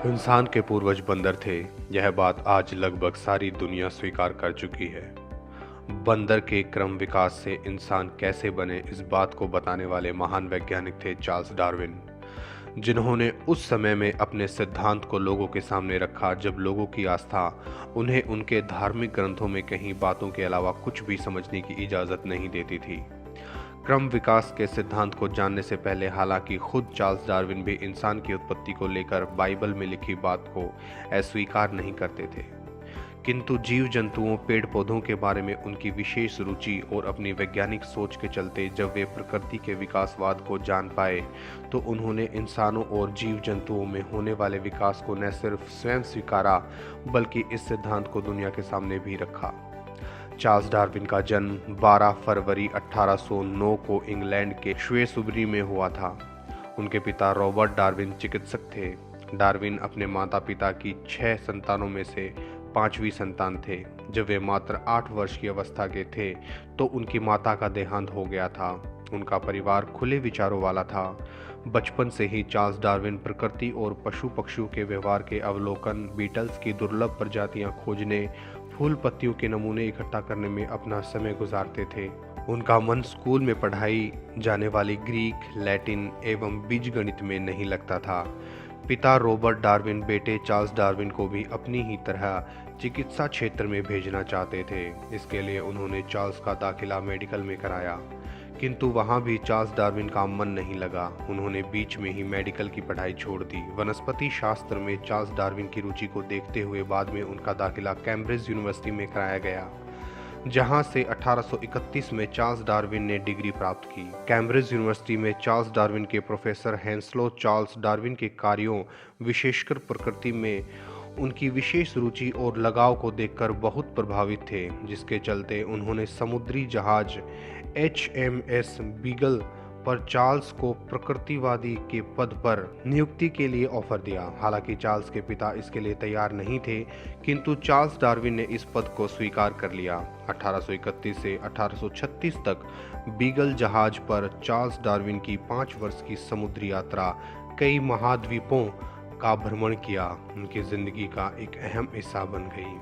इंसान के पूर्वज बंदर थे। यह बात आज लगभग सारी दुनिया स्वीकार कर चुकी है। बंदर के क्रम विकास से इंसान कैसे बने, इस बात को बताने वाले महान वैज्ञानिक थे चार्ल्स डार्विन, जिन्होंने उस समय में अपने सिद्धांत को लोगों के सामने रखा जब लोगों की आस्था उन्हें उनके धार्मिक ग्रंथों में कहीं बातों के अलावा कुछ भी समझने की इजाज़त नहीं देती थी। क्रम विकास के सिद्धांत को जानने से पहले हालांकि खुद चार्ल्स डार्विन भी इंसान की उत्पत्ति को लेकर बाइबल में लिखी बात को अस्वीकार नहीं करते थे, किंतु जीव जंतुओं, पेड़ पौधों के बारे में उनकी विशेष रुचि और अपनी वैज्ञानिक सोच के चलते जब वे प्रकृति के विकासवाद को जान पाए तो उन्होंने इंसानों और जीव जंतुओं में होने वाले विकास को न सिर्फ स्वयं स्वीकारा बल्कि इस सिद्धांत को दुनिया के सामने भी रखा। चार्ल्स डार्विन का जन्म 12 फरवरी 1809 को इंग्लैंड के श्वेसबरी में हुआ था। उनके पिता रॉबर्ट डार्विन चिकित्सक थे। डार्विन अपने माता पिता की 6 संतानों में से 5वीं संतान थे। जब वे मात्र 8 वर्ष की अवस्था के थे तो उनकी माता का देहांत हो गया था। उनका परिवार खुले विचारों वाला था। बचपन से ही चार्ल्स डार्विन प्रकृति और पशु पक्षियों के व्यवहार के अवलोकन, बीटल्स की दुर्लभ प्रजातियां खोजने, फूल पत्तियों के नमूने इकट्ठा करने में अपना समय गुजारते थे। उनका मन स्कूल में पढ़ाई जाने वाली ग्रीक, लैटिन एवं बीजगणित में नहीं लगता था। पिता रॉबर्ट डार्विन बेटे चार्ल्स डार्विन को भी अपनी ही तरह चिकित्सा क्षेत्र में भेजना चाहते थे। इसके लिए उन्होंने चार्ल्स का दाखिला मेडिकल में कराया, किंतु वहां भी चार्ल्स डार्विन का मन नहीं लगा। उन्होंने बीच में ही मेडिकल की पढ़ाई छोड़ दी। वनस्पति शास्त्र में चार्ल्स डार्विन की रुचि को देखते हुए बाद में उनका दाखिला कैम्ब्रिज यूनिवर्सिटी में कराया गया, जहां से 1831 में चार्ल्स डार्विन ने डिग्री प्राप्त की। कैम्ब्रिज यूनिवर्सिटी में चार्ल्स डार्विन के प्रोफेसर हेंसलो चार्ल्स डार्विन के कार्यों, विशेषकर प्रकृति में उनकी विशेष रुचि और लगाव को देखकर बहुत प्रभावित थे, जिसके चलते उन्होंने समुद्री जहाज HMS बीगल पर चार्ल्स को प्रकृतिवादी के पद पर नियुक्ति के लिए ऑफर दिया। हालांकि चार्ल्स के पिता इसके लिए तैयार नहीं थे, किंतु चार्ल्स डार्विन ने इस पद को स्वीकार कर लिया। 1831 से 1836 तक बीगल जहाज पर चार्ल्स डार्विन की 5 वर्ष की समुद्री यात्रा कई महाद्वीपों का भ्रमण किया उनकी जिंदगी का एक अहम हिस्सा बन गई।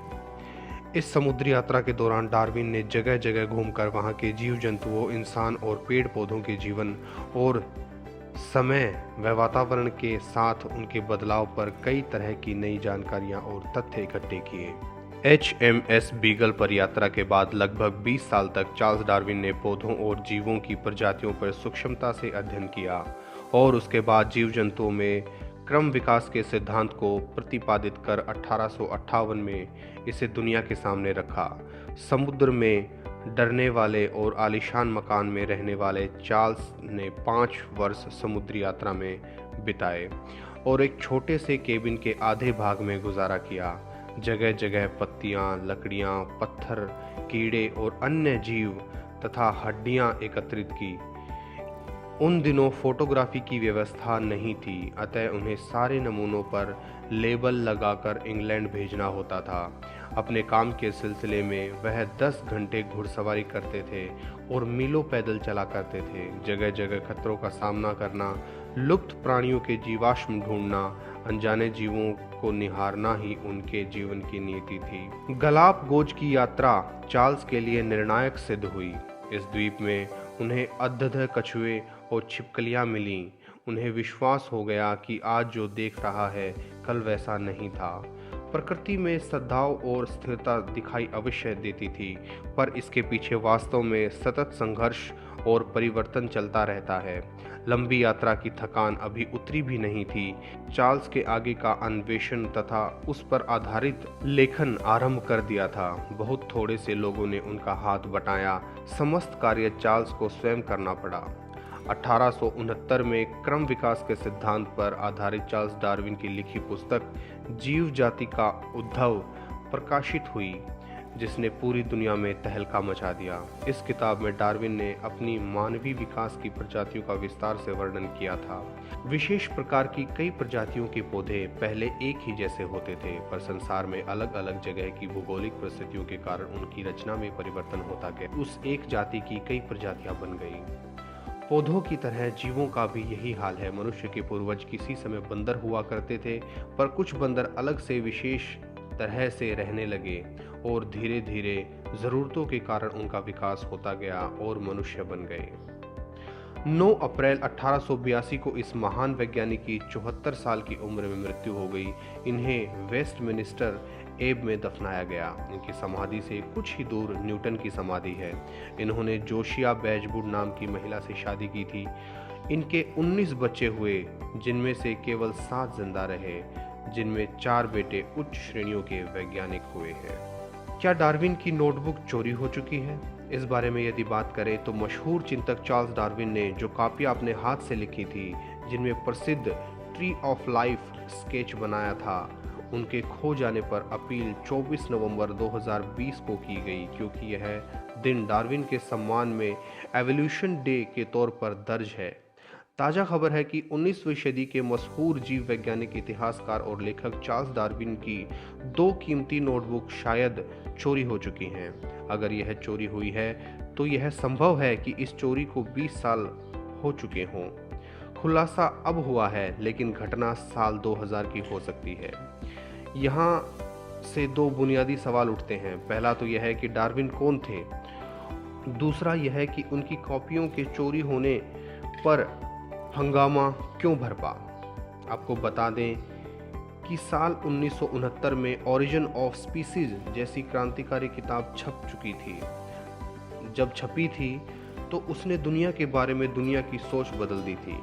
इस समुद्री यात्रा के दौरान डार्विन ने जगह जगह घूमकर वहां के जीव जंतुओं, इंसान और पेड़ पौधों के जीवन और समय व वातावरण के साथ उनके बदलाव पर कई तरह की नई जानकारियां और तथ्य इकट्ठे किए। HMS बीगल पर यात्रा के बाद लगभग 20 साल तक चार्ल्स डार्विन ने पौधों और जीवों की प्रजातियों पर सूक्ष्मता से अध्ययन किया और उसके बाद जीव जंतुओं में क्रम विकास के सिद्धांत को प्रतिपादित कर 1858 में इसे दुनिया के सामने रखा। समुद्र में डरने वाले और आलीशान मकान में रहने वाले चार्ल्स ने 5 वर्ष समुद्री यात्रा में बिताए और एक छोटे से केबिन के आधे भाग में गुजारा किया। जगह जगह पत्तियां, लकड़ियां, पत्थर, कीड़े और अन्य जीव तथा हड्डियां एकत्रित की। उन दिनों फोटोग्राफी की व्यवस्था नहीं थी, अतः उन्हें सारे नमूनों पर लेबल लगाकर इंग्लैंड भेजना होता था। अपने काम के सिलसिले में वह 10 घंटे घुड़सवारी करते थे और मीलों पैदल चला करते थे। जगह जगह खतरों का सामना करना, लुप्त प्राणियों के जीवाश्म ढूंढना, अनजाने जीवों को निहारना ही उनके जीवन की नीति थी। गलापागोस की यात्रा चार्ल्स के लिए निर्णायक सिद्ध हुई। इस द्वीप में उन्हें अद्भुत कछुए और छिपकलियां मिलीं। उन्हें विश्वास हो गया कि आज जो देख रहा है कल वैसा नहीं था। प्रकृति में सद्भाव और स्थिरता दिखाई अवश्य देती थी, पर इसके पीछे वास्तव में सतत संघर्ष और परिवर्तन चलता रहता है। लंबी यात्रा की थकान अभी उतरी भी नहीं थी। चार्ल्स के आगे का अन्वेषण तथा उस पर आधारित लेखन आरंभ कर दिया था। बहुत थोड़े से लोगों ने उनका हाथ बटाया। समस्त कार्य चार्ल्स को स्वयं करना पड़ा। 1869 में क्रम विकास के सिद्धांत पर आधारित चार्ल्स डार्विन की लिखी पुस्तक जीव जाति का उद्भव प्रकाशित हुई, जिसने पूरी दुनिया में तहलका मचा दिया। इस किताब में डार्विन ने अपनी मानवीय विकास की प्रजातियों का विस्तार से वर्णन किया था। विशेष प्रकार की कई प्रजातियों के पौधे पहले एक ही जैसे होते थे, पर संसार में अलग अलग जगह की भौगोलिक परिस्थितियों के कारण उनकी रचना में परिवर्तन होता गया। उस एक जाति की कई प्रजातियां बन गई। पौधों की तरह जीवों का भी यही हाल है। मनुष्य के पूर्वज किसी समय बंदर हुआ करते थे, पर कुछ बंदर अलग से विशेष तरह से रहने लगे और धीरे धीरे ज़रूरतों के कारण उनका विकास होता गया और मनुष्य बन गए। 9 अप्रैल 1882 को इस महान वैज्ञानिक की 74 साल की उम्र में मृत्यु हो गई। इन्हें वेस्टमिनिस्टर एब में दफनाया गया। इनकी समाधि से कुछ ही दूर न्यूटन की समाधि है। इन्होंने जोशिया बेजवुड नाम की महिला से शादी की थी। इनके 19 बच्चे हुए, जिनमें से केवल 7 जिंदा रहे, जिनमें 4 बेटे उच्च श्रेणियों के वैज्ञानिक हुए हैं। क्या डार्विन की नोटबुक चोरी हो चुकी है? इस बारे में यदि बात करें तो मशहूर चिंतक चार्ल्स डार्विन ने जो कापियाँ अपने हाथ से लिखी थी, जिनमें प्रसिद्ध ट्री ऑफ लाइफ स्केच बनाया था, उनके खो जाने पर अपील 24 नवंबर 2020 को की गई, क्योंकि यह दिन डार्विन के सम्मान में एवोल्यूशन डे के तौर पर दर्ज है। ताज़ा खबर है कि 19वीं सदी के मशहूर जीव वैज्ञानिक, इतिहासकार और लेखक चार्ल्स डार्विन की 2 कीमती नोटबुक शायद चोरी हो चुकी हैं। अगर यह चोरी हुई है तो यह संभव है कि इस चोरी को 20 साल हो चुके हों। खुलासा अब हुआ है, लेकिन घटना साल 2000 की हो सकती है। यहाँ से 2 बुनियादी सवाल उठते हैं। पहला तो यह है कि डार्विन कौन थे। दूसरा यह है कि उनकी कॉपियों के चोरी होने पर हंगामा क्यों भरपा। आपको बता दें कि साल 1969 में ओरिजिन ऑफ स्पीसीज जैसी क्रांतिकारी किताब छप चुकी थी। जब छपी थी तो उसने दुनिया के बारे में दुनिया की सोच बदल दी थी।